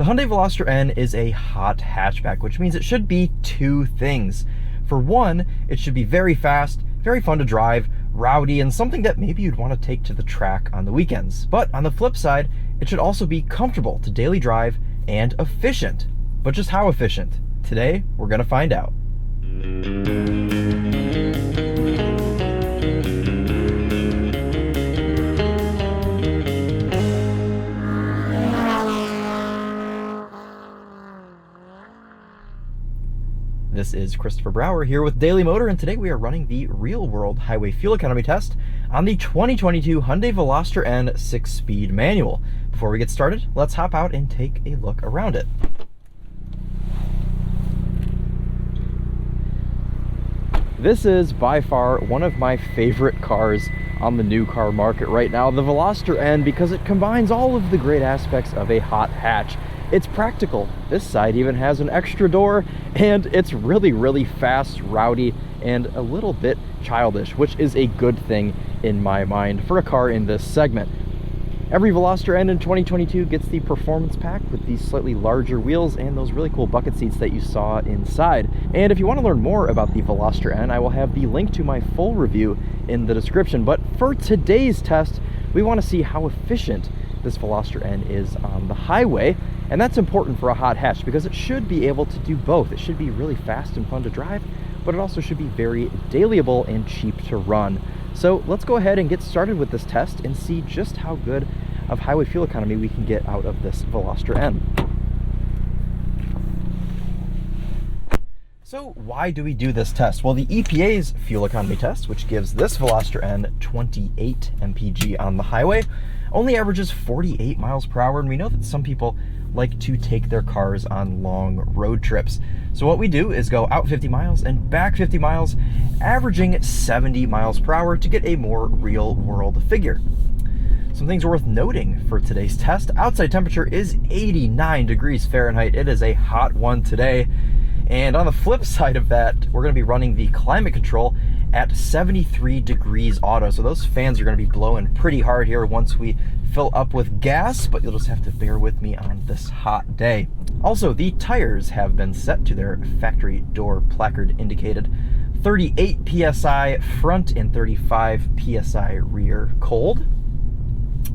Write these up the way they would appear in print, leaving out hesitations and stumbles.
Hyundai Veloster N is a hot hatchback, which means it should be two things. For one, it should be very fast, very fun to drive, rowdy, and something that maybe you'd want to take to the track on the weekends. But on the flip side, it should also be comfortable to daily drive and efficient. But just how efficient? Today, we're going to find out. This is Christopher Brower here with Daily Motor, and today we are running the real-world highway fuel economy test on the 2022 Hyundai Veloster N 6-speed manual. Before we get started, let's hop out and take a look around it. This is by far one of my favorite cars on the new car market right now, the Veloster N, because it combines all of the great aspects of a hot hatch. It's practical. This side even has an extra door, and it's really fast, rowdy, and a little bit childish, which is a good thing in my mind for a car in this segment. Every Veloster N in 2022 gets the performance pack with these slightly larger wheels and those really cool bucket seats that you saw inside. And if you want to learn more about the Veloster N, I will have the link to my full review in the description. But for today's test, we want to see how efficient this Veloster N is on the highway. And that's important for a hot hatch because it should be able to do both. It should be really fast and fun to drive, but it also should be very dailyable and cheap to run. So let's go ahead and get started with this test and see just how good of highway fuel economy we can get out of this Veloster N. So why do we do this test? Well, the EPA's fuel economy test, which gives this Veloster N 28 MPG on the highway, only averages 48 miles per hour, and we know that some people like to take their cars on long road trips. So what we do is go out 50 miles and back 50 miles, averaging 70 miles per hour to get a more real world figure. Some things worth noting for today's test: outside temperature is 89 degrees Fahrenheit. It is a hot one today. And on the flip side of that, we're going to be running the climate control at 73 degrees auto. So those fans are going to be blowing pretty hard here once we fill up with gas, but you'll just have to bear with me on this hot day. Also, the tires have been set to their factory door placard indicated 38 PSI front and 35 PSI rear cold.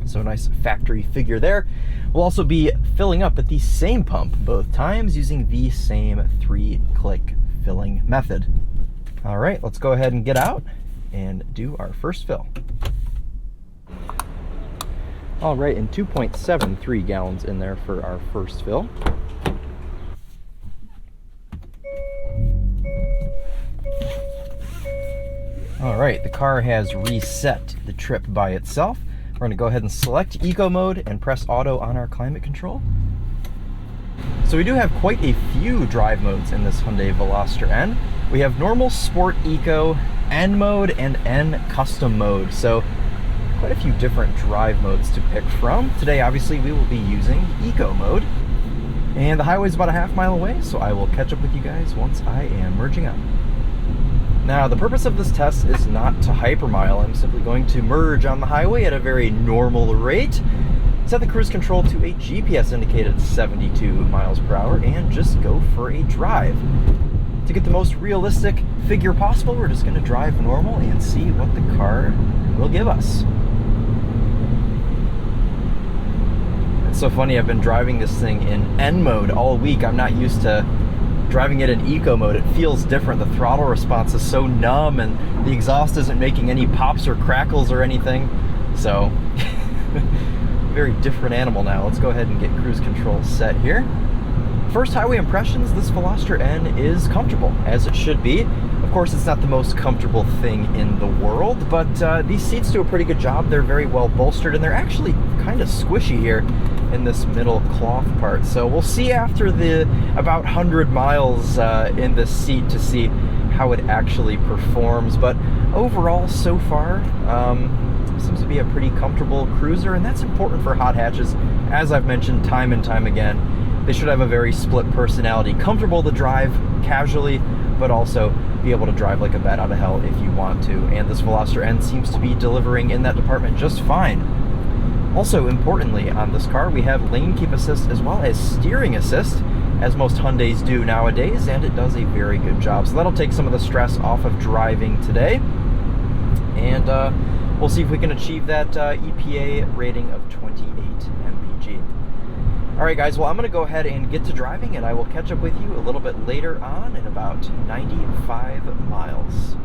So a nice factory figure there. We'll also be filling up at the same pump both times using the same 3-click filling method. All right, let's go ahead and get out and do our first fill. All right, and 2.73 gallons in there for our first fill. All right, the car has reset the trip by itself. We're going to go ahead and select Eco Mode and press Auto on our climate control. So we do have quite a few drive modes in this Hyundai Veloster N. We have Normal, Sport, Eco, N Mode, and N Custom Mode. So quite a few different drive modes to pick from. Today, obviously, we will be using Eco Mode. And the highway is about a half mile away, so I will catch up with you guys once I am merging up. Now, the purpose of this test is not to hypermile. I'm simply going to merge on the highway at a very normal rate, set the cruise control to a GPS indicated 72 miles per hour, and just go for a drive. To get the most realistic figure possible, we're just going to drive normal and see what the car will give us. It's so funny, I've been driving this thing in N mode all week. I'm not used to driving it in Eco Mode. It feels different. The throttle response is so numb, and the exhaust isn't making any pops or crackles or anything. So, very different animal now. Let's go ahead and get cruise control set here. First highway impressions, this Veloster N is comfortable, as it should be. Of course, it's not the most comfortable thing in the world, but these seats do a pretty good job. They're very well bolstered, and they're actually kind of squishy here in this middle cloth part. So we'll see after the about 100 miles in this seat to see how it actually performs. But overall, so far, seems to be a pretty comfortable cruiser, and that's important for hot hatches. As I've mentioned time and time again, they should have a very split personality. Comfortable to drive casually, but also be able to drive like a bat out of hell if you want to. And this Veloster N seems to be delivering in that department just fine. Also, importantly, on this car, we have lane keep assist as well as steering assist, as most Hyundais do nowadays, and it does a very good job. So that'll take some of the stress off of driving today, and we'll see if we can achieve that EPA rating of 28 MPG. All right, guys, well, I'm going to go ahead and get to driving, and I will catch up with you a little bit later on in about 95 miles.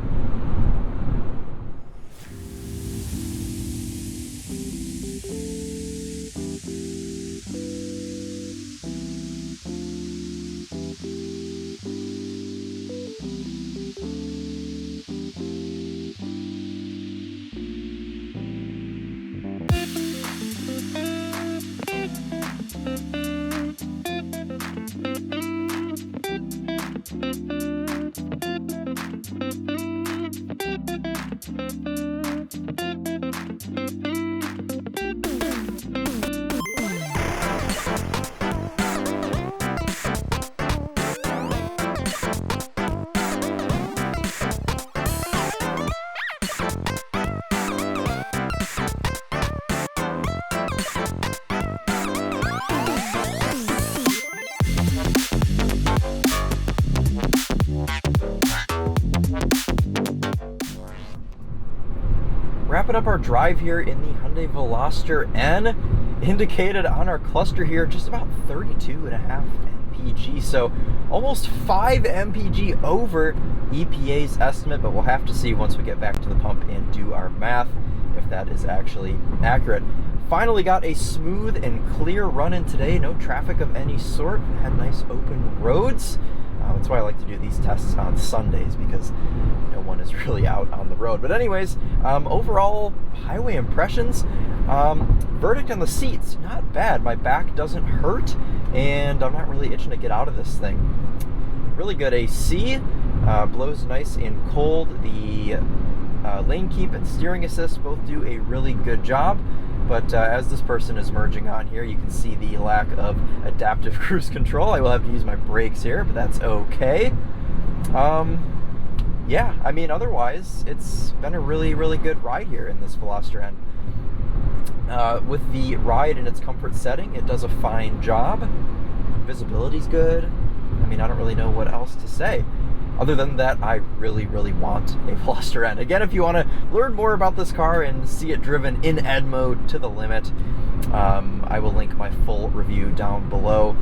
Wrapping up our drive here in the Hyundai Veloster N, indicated on our cluster here just about 32.5 MPG, so almost 5 MPG over EPA's estimate, but we'll have to see once we get back to the pump and do our math if that is actually accurate. Finally got a smooth and clear run-in today, no traffic of any sort, had nice open roads. That's why I like to do these tests on Sundays, because no one is really out on the road. But anyways, overall highway impressions, verdict on the seats, not bad. My back doesn't hurt, and I'm not really itching to get out of this thing. Really good AC, blows nice and cold. The lane keep and steering assist both do a really good job. But as this person is merging on here, you can see the lack of adaptive cruise control. I will have to use my brakes here, but that's okay. Yeah, I mean, otherwise, it's been a really, really good ride here in this Veloster N. With the ride in its comfort setting, it does a fine job. Visibility's good. I mean, I don't really know what else to say. Other than that, I really, really want a Veloster N. Again, if you want to learn more about this car and see it driven in Ed mode to the limit, I will link my full review down below.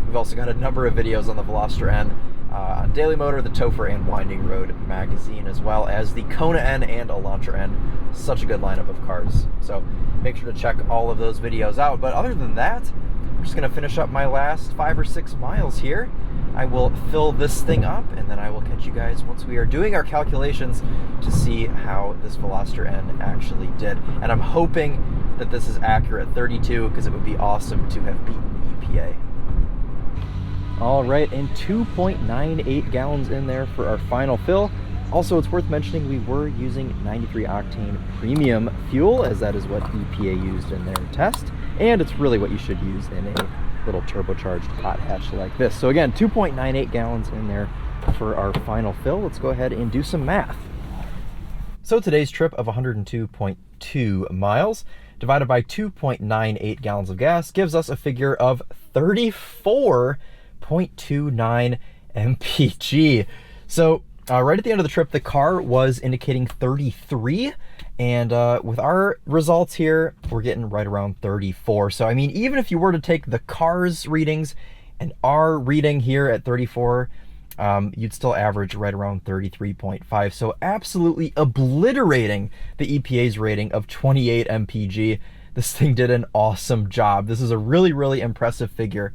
We've also got a number of videos on the Veloster N on Daily Motor, the Topher, and Winding Road magazine, as well as the Kona N and Elantra N. Such a good lineup of cars. So make sure to check all of those videos out. But other than that, I'm just going to finish up my last 5 or 6 miles here. I will fill this thing up, and then I will catch you guys once we are doing our calculations to see how this Veloster N actually did. And I'm hoping that this is accurate, 32, because it would be awesome to have beaten EPA. All right, and 2.98 gallons in there for our final fill. Also, it's worth mentioning we were using 93 octane premium fuel, as that is what EPA used in their test, and it's really what you should use in a little turbocharged hot hatch like this. So again, 2.98 gallons in there for our final fill. Let's go ahead and do some math. So today's trip of 102.2 miles divided by 2.98 gallons of gas gives us a figure of 34.29 MPG. So right at the end of the trip, the car was indicating 33, and with our results here, we're getting right around 34. So I mean, even if you were to take the car's readings and our reading here at 34, you'd still average right around 33.5. So absolutely obliterating the EPA's rating of 28 MPG. This thing did an awesome job. This is a really, really impressive figure.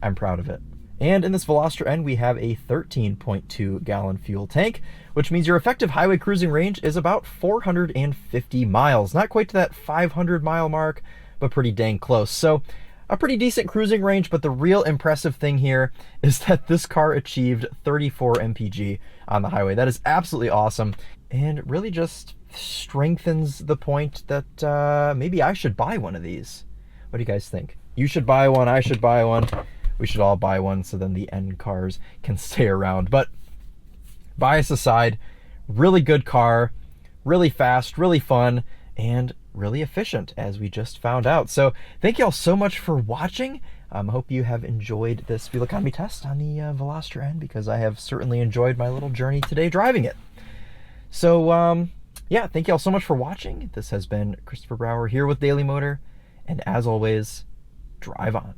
I'm proud of it. And in this Veloster N, we have a 13.2 gallon fuel tank, which means your effective highway cruising range is about 450 miles. Not quite to that 500 mile mark, but pretty dang close. So a pretty decent cruising range, but the real impressive thing here is that this car achieved 34 MPG on the highway. That is absolutely awesome, and really just strengthens the point that maybe I should buy one of these. What do you guys think? You should buy one, I should buy one. We should all buy one so then the N cars can stay around. But bias aside, really good car, really fast, really fun, and really efficient, as we just found out. So thank you all so much for watching. I hope you have enjoyed this fuel economy test on the Veloster N, because I have certainly enjoyed my little journey today driving it. So yeah, thank you all so much for watching. This has been Christopher Brower here with Daily Motor, and as always, drive on.